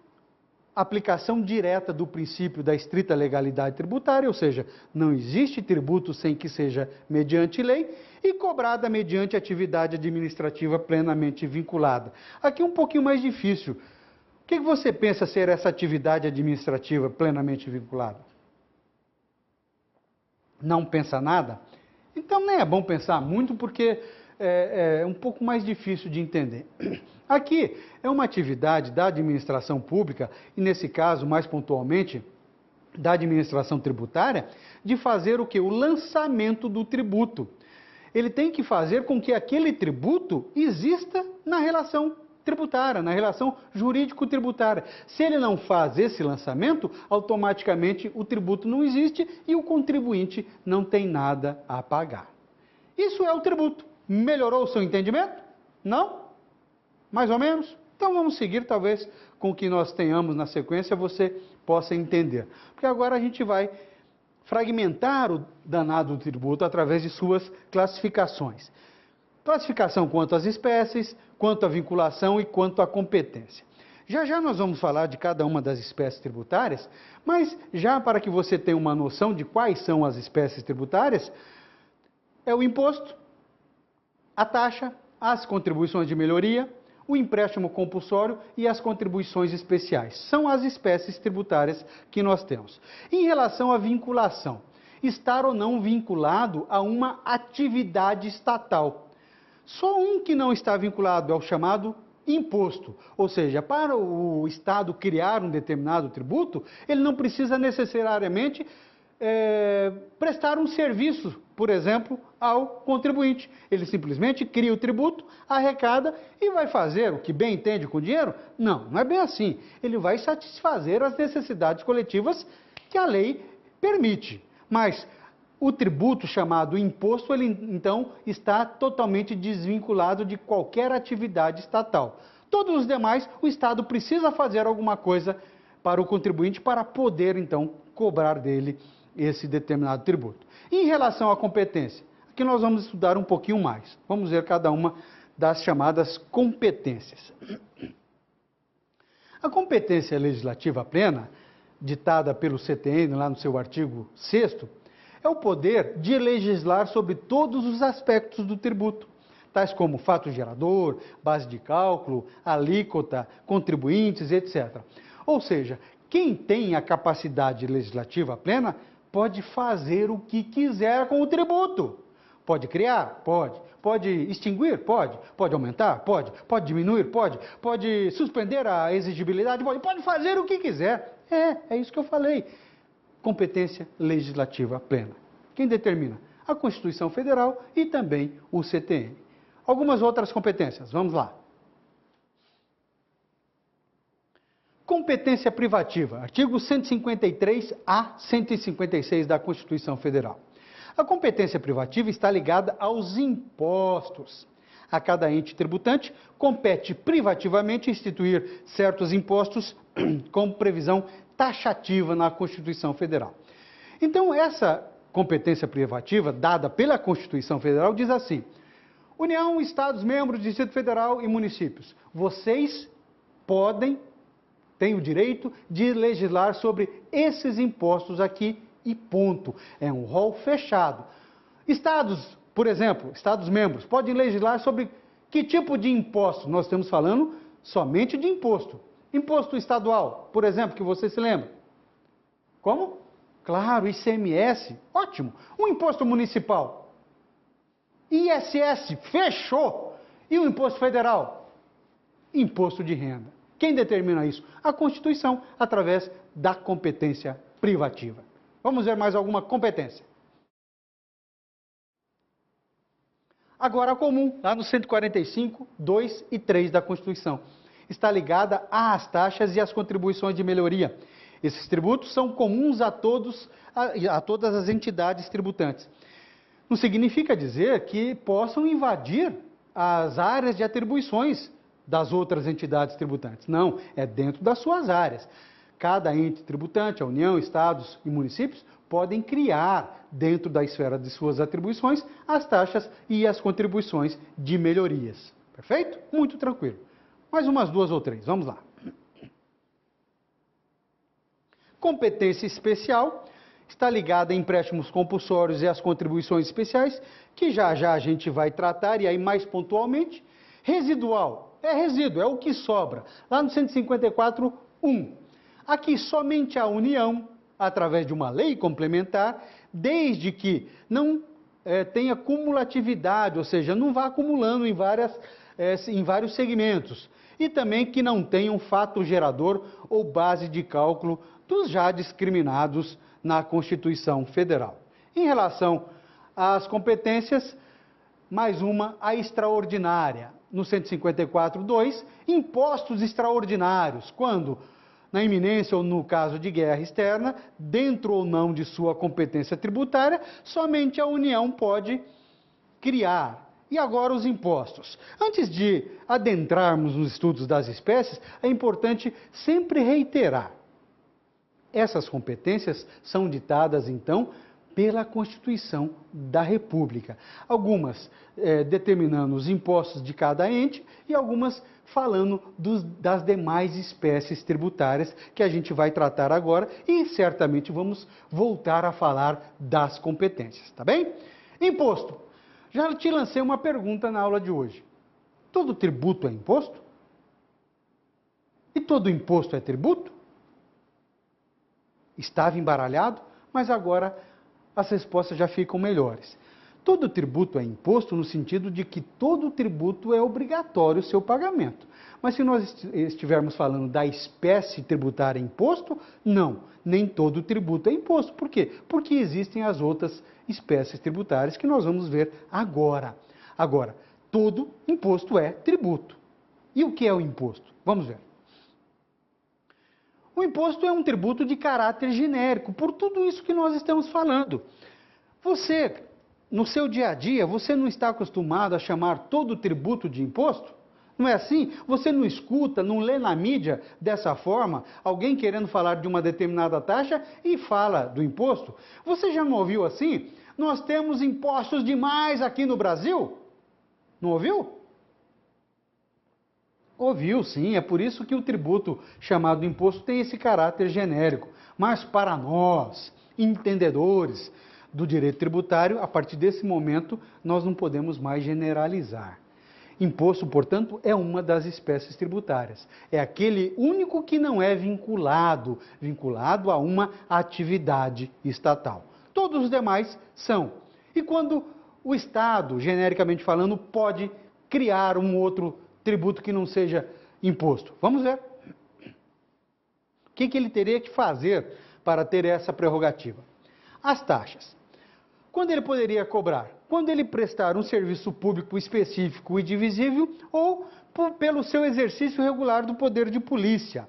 aplicação direta do princípio da estrita legalidade tributária, ou seja, não existe tributo sem que seja mediante lei, e cobrada mediante atividade administrativa plenamente vinculada. Aqui um pouquinho mais difícil. O que você pensa ser essa atividade administrativa plenamente vinculada? Não pensa nada? Então nem é bom pensar muito, porque é um pouco mais difícil de entender. Aqui é uma atividade da administração pública, e nesse caso, mais pontualmente, da administração tributária, de fazer o quê? O lançamento do tributo. Ele tem que fazer com que aquele tributo exista na relação tributária, na relação jurídico-tributária. Se ele não faz esse lançamento, automaticamente o tributo não existe e o contribuinte não tem nada a pagar. Isso é o tributo. Melhorou o seu entendimento? Não? Mais ou menos? Então vamos seguir, talvez, com o que nós tenhamos na sequência, você possa entender. Porque agora a gente vai fragmentar o danado tributo através de suas classificações. Classificação quanto às espécies, quanto à vinculação e quanto à competência. Já já nós vamos falar de cada uma das espécies tributárias, mas já para que você tenha uma noção de quais são as espécies tributárias, é o imposto, a taxa, as contribuições de melhoria, o empréstimo compulsório e as contribuições especiais. São as espécies tributárias que nós temos. Em relação à vinculação, estar ou não vinculado a uma atividade estatal. Só um que não está vinculado é o chamado imposto, ou seja, para o Estado criar um determinado tributo, ele não precisa necessariamente prestar um serviço, por exemplo, ao contribuinte. Ele simplesmente cria o tributo, arrecada e vai fazer o que bem entende com o dinheiro? Não, não é bem assim. Ele vai satisfazer as necessidades coletivas que a lei permite. Mas o tributo chamado imposto, ele então está totalmente desvinculado de qualquer atividade estatal. Todos os demais, o Estado precisa fazer alguma coisa para o contribuinte para poder então cobrar dele esse determinado tributo. Em relação à competência, aqui nós vamos estudar um pouquinho mais. Vamos ver cada uma das chamadas competências. A competência legislativa plena, ditada pelo CTN lá no seu artigo 6º, é o poder de legislar sobre todos os aspectos do tributo, tais como fato gerador, base de cálculo, alíquota, contribuintes, etc. Ou seja, quem tem a capacidade legislativa plena pode fazer o que quiser com o tributo. Pode criar? Pode. Pode extinguir? Pode. Pode aumentar? Pode. Pode diminuir? Pode. Pode suspender a exigibilidade? Pode. Pode fazer o que quiser. É isso que eu falei. Competência legislativa plena. Quem determina? A Constituição Federal e também o CTN. Algumas outras competências, vamos lá. Competência privativa, artigo 153A, 156 da Constituição Federal. A competência privativa está ligada aos impostos. A cada ente tributante compete privativamente instituir certos impostos com previsão taxativa na Constituição Federal. Então, essa competência privativa, dada pela Constituição Federal, diz assim: União, Estados, membros, Distrito Federal e municípios, vocês têm o direito de legislar sobre esses impostos aqui e ponto. É um rol fechado. Estados, por exemplo, Estados membros, podem legislar sobre que tipo de imposto? Nós estamos falando somente de imposto. Imposto estadual, por exemplo, que você se lembra. Como? Claro, ICMS, ótimo. Um imposto municipal. ISS, fechou. E o imposto federal? Imposto de renda. Quem determina isso? A Constituição, através da competência privativa. Vamos ver mais alguma competência. Agora, a comum, lá no 145, 2 e 3 da Constituição. Está ligada às taxas e às contribuições de melhoria. Esses tributos são comuns a todas as entidades tributantes. Não significa dizer que possam invadir as áreas de atribuições das outras entidades tributantes. Não, é dentro das suas áreas. Cada ente tributante, a União, Estados e municípios, podem criar, dentro da esfera de suas atribuições, as taxas e as contribuições de melhorias. Perfeito? Muito tranquilo. Mais umas 2 ou 3, vamos lá. Competência especial está ligada a empréstimos compulsórios e as contribuições especiais, que já já a gente vai tratar, e aí mais pontualmente. Residual, é resíduo, é o que sobra. Lá no 154.1. Aqui somente a União, através de uma lei complementar, desde que não tenha cumulatividade, ou seja, não vá acumulando em vários segmentos. E também que não tenha um fato gerador ou base de cálculo dos já discriminados na Constituição Federal. Em relação às competências, mais uma, a extraordinária. No 154.2, impostos extraordinários, quando, na iminência ou no caso de guerra externa, dentro ou não de sua competência tributária, somente a União pode criar E agora os impostos. Antes de adentrarmos nos estudos das espécies, é importante sempre reiterar. Essas competências são ditadas, então, pela Constituição da República. Algumas determinando os impostos de cada ente e algumas falando das demais espécies tributárias que a gente vai tratar agora e certamente vamos voltar a falar das competências, tá bem? Imposto. Já te lancei uma pergunta na aula de hoje. Todo tributo é imposto? E todo imposto é tributo? Estava embaralhado, mas agora as respostas já ficam melhores. Todo tributo é imposto no sentido de que todo tributo é obrigatório o seu pagamento. Mas se nós estivermos falando da espécie tributária imposto, não, nem todo tributo é imposto. Por quê? Porque existem as outras espécies tributárias que nós vamos ver agora. Agora, todo imposto é tributo. E o que é o imposto? Vamos ver. O imposto é um tributo de caráter genérico, por tudo isso que nós estamos falando. Você, no seu dia a dia, você não está acostumado a chamar todo tributo de imposto? Não é assim? Você não escuta, não lê na mídia dessa forma, alguém querendo falar de uma determinada taxa e fala do imposto? Você já não ouviu assim? Nós temos impostos demais aqui no Brasil? Não ouviu? Ouviu, sim, é por isso que o tributo chamado imposto tem esse caráter genérico. Mas para nós, entendedores do direito tributário, a partir desse momento, nós não podemos mais generalizar. Imposto, portanto, é uma das espécies tributárias. É aquele único que não é vinculado a uma atividade estatal. Todos os demais são. E quando o Estado, genericamente falando, pode criar um outro tributo que não seja imposto? Vamos ver. O que ele teria que fazer para ter essa prerrogativa? As taxas. Quando ele poderia cobrar? Quando ele prestar um serviço público específico e divisível ou pelo seu exercício regular do poder de polícia.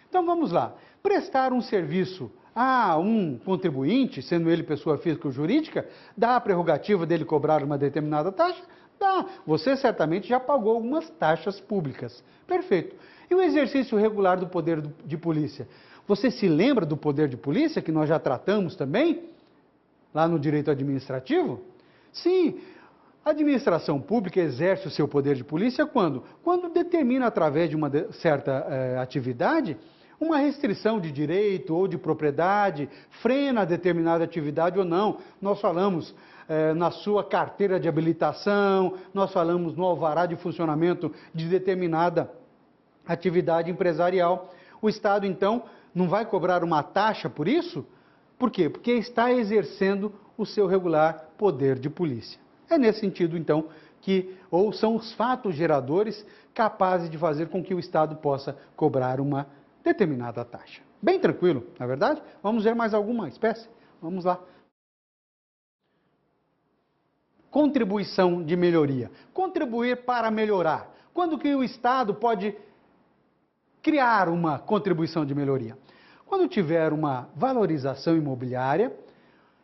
Então vamos lá. Prestar um serviço a um contribuinte, sendo ele pessoa física ou jurídica, dá a prerrogativa dele cobrar uma determinada taxa? Dá. Você certamente já pagou algumas taxas públicas. Perfeito. E o exercício regular do poder de polícia? Você se lembra do poder de polícia, que nós já tratamos também, lá no direito administrativo? Sim, a administração pública exerce o seu poder de polícia quando? Quando determina, através de uma certa atividade, uma restrição de direito ou de propriedade, frena determinada atividade ou não. Nós falamos na sua carteira de habilitação, nós falamos no alvará de funcionamento de determinada atividade empresarial. O Estado, então, não vai cobrar uma taxa por isso? Por quê? Porque está exercendo o seu regular poder de polícia. É nesse sentido, então, ou são os fatos geradores capazes de fazer com que o Estado possa cobrar uma determinada taxa. Bem tranquilo, não é verdade? Vamos ver mais alguma espécie? Vamos lá. Contribuição de melhoria. Contribuir para melhorar. Quando que o Estado pode criar uma contribuição de melhoria? Quando tiver uma valorização imobiliária,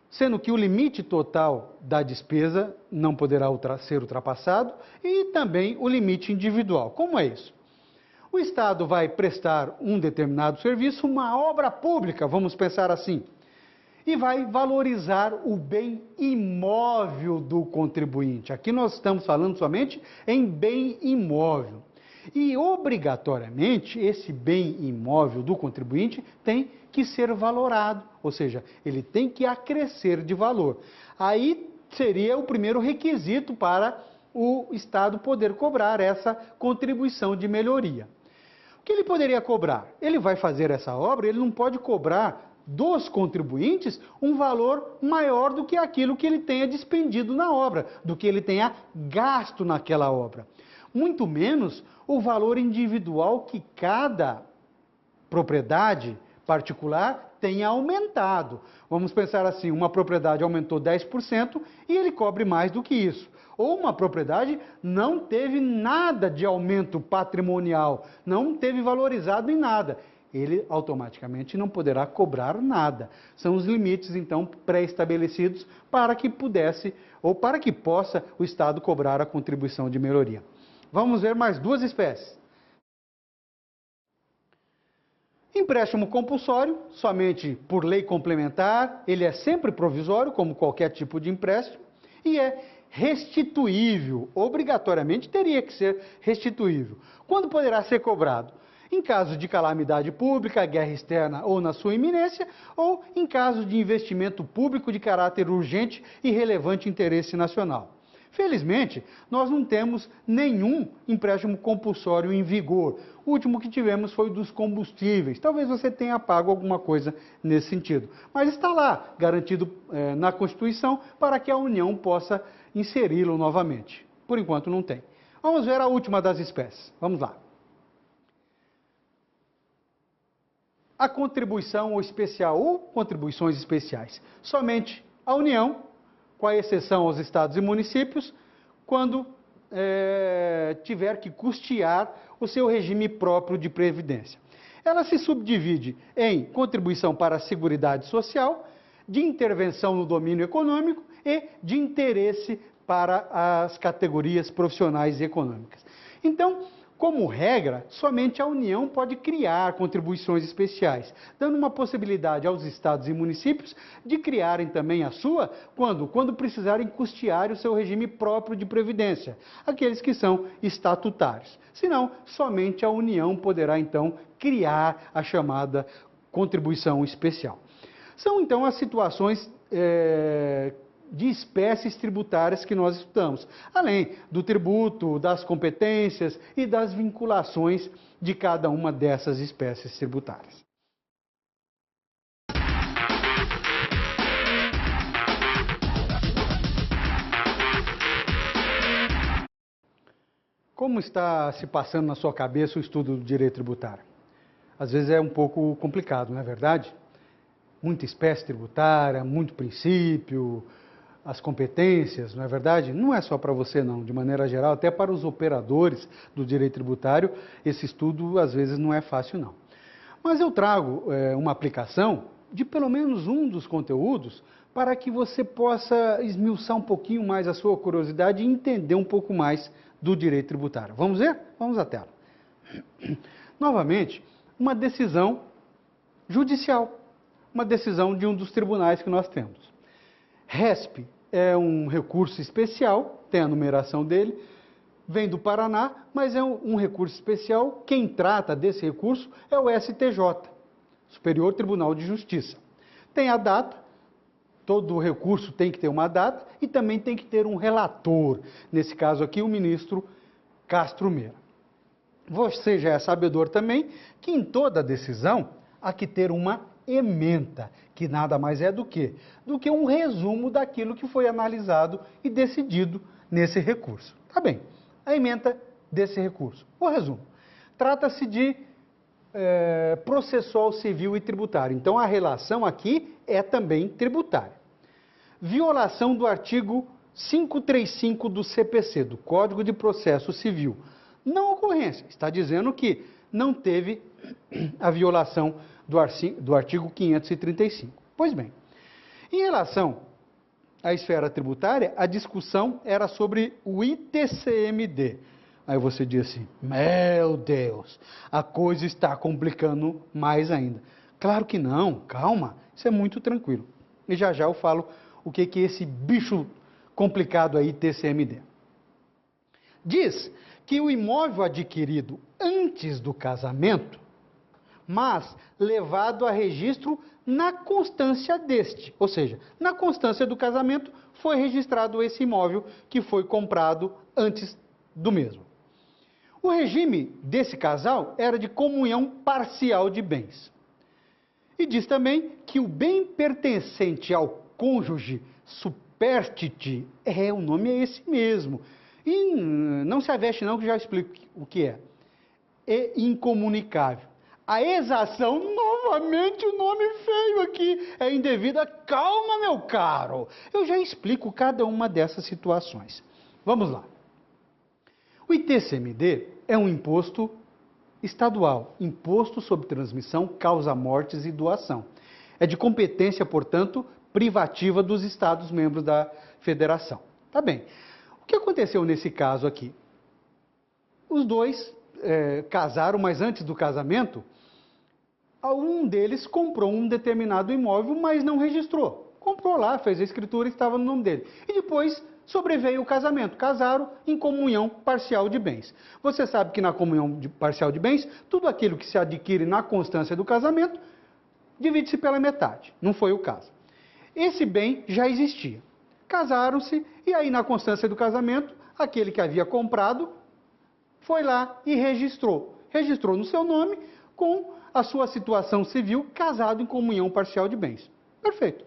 sendo que o limite total da despesa não poderá ser ultrapassado e também o limite individual. Como é isso? O Estado vai prestar um determinado serviço, uma obra pública, vamos pensar assim, e vai valorizar o bem imóvel do contribuinte. Aqui nós estamos falando somente em bem imóvel. E, obrigatoriamente, esse bem imóvel do contribuinte tem que ser valorado, ou seja, ele tem que acrescer de valor. Aí seria o primeiro requisito para o Estado poder cobrar essa contribuição de melhoria. O que ele poderia cobrar? Ele vai fazer essa obra, ele não pode cobrar dos contribuintes um valor maior do que aquilo que ele tenha despendido na obra, do que ele tenha gasto naquela obra. Muito menos o valor individual que cada propriedade particular tenha aumentado. Vamos pensar assim, uma propriedade aumentou 10% e ele cobre mais do que isso. Ou uma propriedade não teve nada de aumento patrimonial, não teve valorizado em nada. ele automaticamente não poderá cobrar nada. São os limites, então, pré-estabelecidos para que pudesse ou para que possa o Estado cobrar a contribuição de melhoria. Vamos ver mais duas espécies. Empréstimo compulsório, somente por lei complementar, ele é sempre provisório, como qualquer tipo de empréstimo, e é restituível, obrigatoriamente teria que ser restituível. Quando poderá ser cobrado? Em caso de calamidade pública, guerra externa ou na sua iminência, ou em caso de investimento público de caráter urgente e relevante interesse nacional. Felizmente, nós não temos nenhum empréstimo compulsório em vigor. O último que tivemos foi o dos combustíveis. Talvez você tenha pago alguma coisa nesse sentido. Mas está lá, garantido na Constituição, para que a União possa inseri-lo novamente. Por enquanto não tem. Vamos ver a última das espécies. Vamos lá. A contribuição especial ou contribuições especiais. Somente a União, com a exceção aos estados e municípios, quando tiver que custear o seu regime próprio de previdência. Ela se subdivide em contribuição para a Seguridade Social, de intervenção no domínio econômico e de interesse para as categorias profissionais e econômicas. Então, como regra, somente a União pode criar contribuições especiais, dando uma possibilidade aos estados e municípios de criarem também a sua, quando precisarem custear o seu regime próprio de previdência, aqueles que são estatutários. Senão, somente a União poderá, então, criar a chamada contribuição especial. São, então, as situações de espécies tributárias que nós estudamos, além do tributo, das competências e das vinculações de cada uma dessas espécies tributárias. Como está se passando na sua cabeça o estudo do direito tributário? Às vezes é um pouco complicado, não é verdade? Muita espécie tributária, muito princípio, as competências, não é verdade? Não é só para você não, de maneira geral, até para os operadores do direito tributário, esse estudo às vezes não é fácil não. Mas eu trago uma aplicação de pelo menos um dos conteúdos para que você possa esmiuçar um pouquinho mais a sua curiosidade e entender um pouco mais do direito tributário. Vamos ver? Vamos à tela. Novamente, uma decisão judicial, uma decisão de um dos tribunais que nós temos. RESP é um recurso especial, tem a numeração dele, vem do Paraná, mas é um recurso especial. Quem trata desse recurso é o STJ, Superior Tribunal de Justiça. Tem a data, todo recurso tem que ter uma data e também tem que ter um relator, nesse caso aqui o ministro Castro Meira. Você já é sabedor também que em toda decisão há que ter uma ementa, que nada mais é do que um resumo daquilo que foi analisado e decidido nesse recurso. Tá bem, a ementa desse recurso. O resumo. Trata-se de processual civil e tributário. Então, a relação aqui é também tributária. Violação do artigo 535 do CPC, do Código de Processo Civil. Não ocorrência. Está dizendo que não teve a violação do artigo 535. Pois bem, em relação à esfera tributária, a discussão era sobre o ITCMD. Aí você diz assim, meu Deus, a coisa está complicando mais ainda. Claro que não, calma, isso é muito tranquilo. E já já eu falo o que é esse bicho complicado aí, ITCMD. Diz que o imóvel adquirido antes do casamento, mas levado a registro na constância deste, ou seja, na constância do casamento foi registrado esse imóvel que foi comprado antes do mesmo. O regime desse casal era de comunhão parcial de bens. E diz também que o bem pertencente ao cônjuge superstite, o nome é esse mesmo. E não se aveste não que já explico o que é. É incomunicável. A exação, novamente o nome feio aqui, é indevida. Calma, meu caro. Eu já explico cada uma dessas situações. Vamos lá. O ITCMD é um imposto estadual, imposto sobre transmissão, causa-mortes e doação. É de competência, portanto, privativa dos Estados membros da Federação. Tá bem. O que aconteceu nesse caso aqui? Os dois casaram, mas antes do casamento, um deles comprou um determinado imóvel, mas não registrou. Comprou lá, fez a escritura e estava no nome dele. E depois sobreveio o casamento. Casaram em comunhão parcial de bens. Você sabe que na comunhão parcial de bens, tudo aquilo que se adquire na constância do casamento, divide-se pela metade. Não foi o caso. Esse bem já existia. Casaram-se e aí na constância do casamento, aquele que havia comprado foi lá e registrou. Registrou no seu nome com a sua situação civil, casado em comunhão parcial de bens. Perfeito.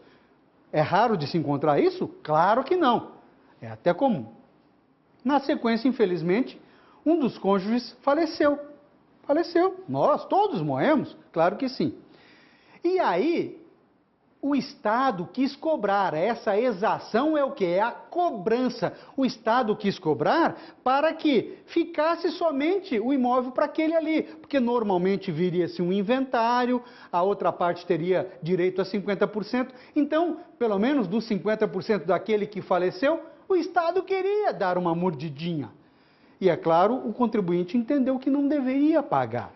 É raro de se encontrar isso? Claro que não. É até comum. Na sequência, infelizmente, um dos cônjuges faleceu. Faleceu. Nós todos morremos? Claro que sim. E aí, o Estado quis cobrar. Essa exação é o quê? É a cobrança. O Estado quis cobrar para que ficasse somente o imóvel para aquele ali. Porque normalmente viria-se um inventário, a outra parte teria direito a 50%. Então, pelo menos dos 50% daquele que faleceu, o Estado queria dar uma mordidinha. E é claro, o contribuinte entendeu que não deveria pagar.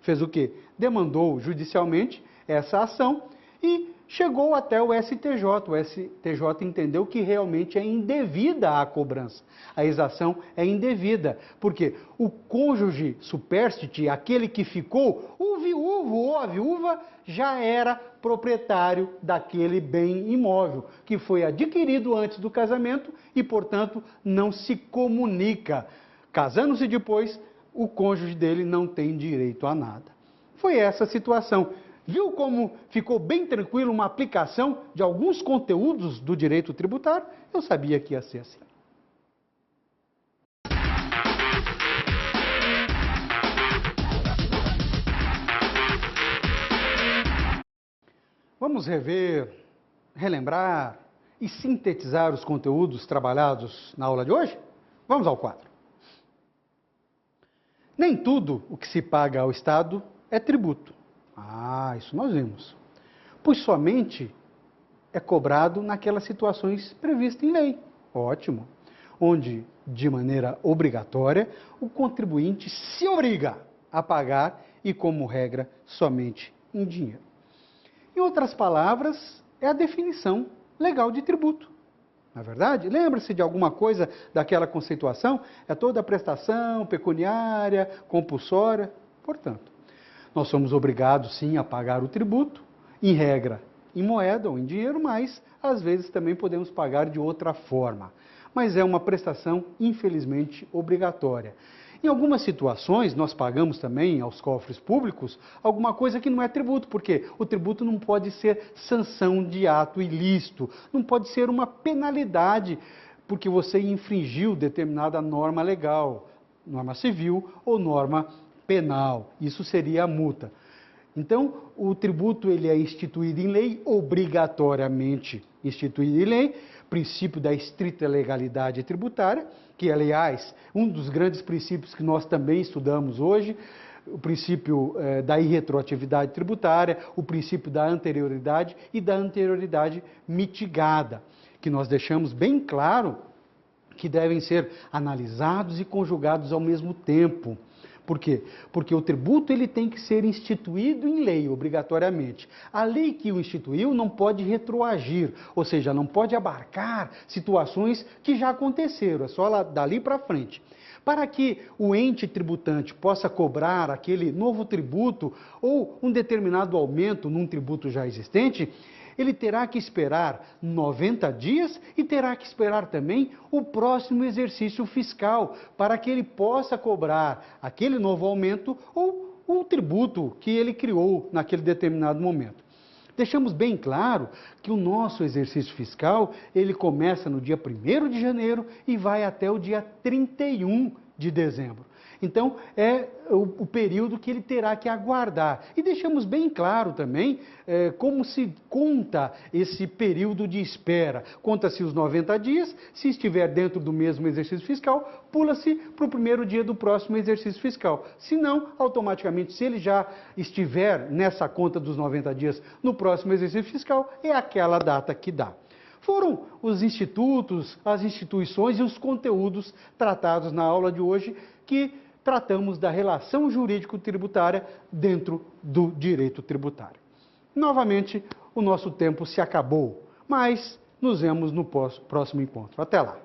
Fez o quê? Demandou judicialmente essa ação e chegou até o STJ. O STJ entendeu que realmente é indevida a cobrança. A exação é indevida, porque o cônjuge supérstite, aquele que ficou, o viúvo ou a viúva, já era proprietário daquele bem imóvel, que foi adquirido antes do casamento e, portanto, não se comunica. Casando-se depois, o cônjuge dele não tem direito a nada. Foi essa a situação. Viu como ficou bem tranquilo uma aplicação de alguns conteúdos do direito tributário? Eu sabia que ia ser assim. Vamos rever, relembrar e sintetizar os conteúdos trabalhados na aula de hoje? Vamos ao quadro. Nem tudo o que se paga ao Estado é tributo. Ah, isso nós vimos. Pois somente é cobrado naquelas situações previstas em lei. Ótimo. Onde, de maneira obrigatória, o contribuinte se obriga a pagar e, como regra, somente em dinheiro. Em outras palavras, é a definição legal de tributo. Na verdade, lembra-se de alguma coisa daquela conceituação? É toda a prestação pecuniária, compulsória, portanto. Nós somos obrigados, sim, a pagar o tributo, em regra, em moeda ou em dinheiro, mas às vezes também podemos pagar de outra forma. Mas é uma prestação, infelizmente, obrigatória. Em algumas situações, nós pagamos também aos cofres públicos alguma coisa que não é tributo, porque o tributo não pode ser sanção de ato ilícito, não pode ser uma penalidade, porque você infringiu determinada norma legal, norma civil ou norma penal. Isso seria a multa. Então, o tributo ele é instituído em lei, obrigatoriamente instituído em lei, princípio da estrita legalidade tributária, que, aliás, um dos grandes princípios que nós também estudamos hoje, o princípio da irretroatividade tributária, o princípio da anterioridade e da anterioridade mitigada, que nós deixamos bem claro que devem ser analisados e conjugados ao mesmo tempo. Por quê? Porque o tributo ele tem que ser instituído em lei, obrigatoriamente. A lei que o instituiu não pode retroagir, ou seja, não pode abarcar situações que já aconteceram, é só lá, dali para frente. Para que o ente tributante possa cobrar aquele novo tributo ou um determinado aumento num tributo já existente, ele terá que esperar 90 dias e terá que esperar também o próximo exercício fiscal para que ele possa cobrar aquele novo aumento ou o tributo que ele criou naquele determinado momento. Deixamos bem claro que o nosso exercício fiscal, ele começa no dia 1º de janeiro e vai até o dia 31 de dezembro. Então, é o período que ele terá que aguardar. E deixamos bem claro também como se conta esse período de espera. Conta-se os 90 dias, se estiver dentro do mesmo exercício fiscal, pula-se para o primeiro dia do próximo exercício fiscal. Se não, automaticamente, se ele já estiver nessa conta dos 90 dias no próximo exercício fiscal, é aquela data que dá. Foram os institutos, as instituições e os conteúdos tratados na aula de hoje que tratamos da relação jurídico-tributária dentro do direito tributário. Novamente, o nosso tempo se acabou, mas nos vemos no próximo encontro. Até lá!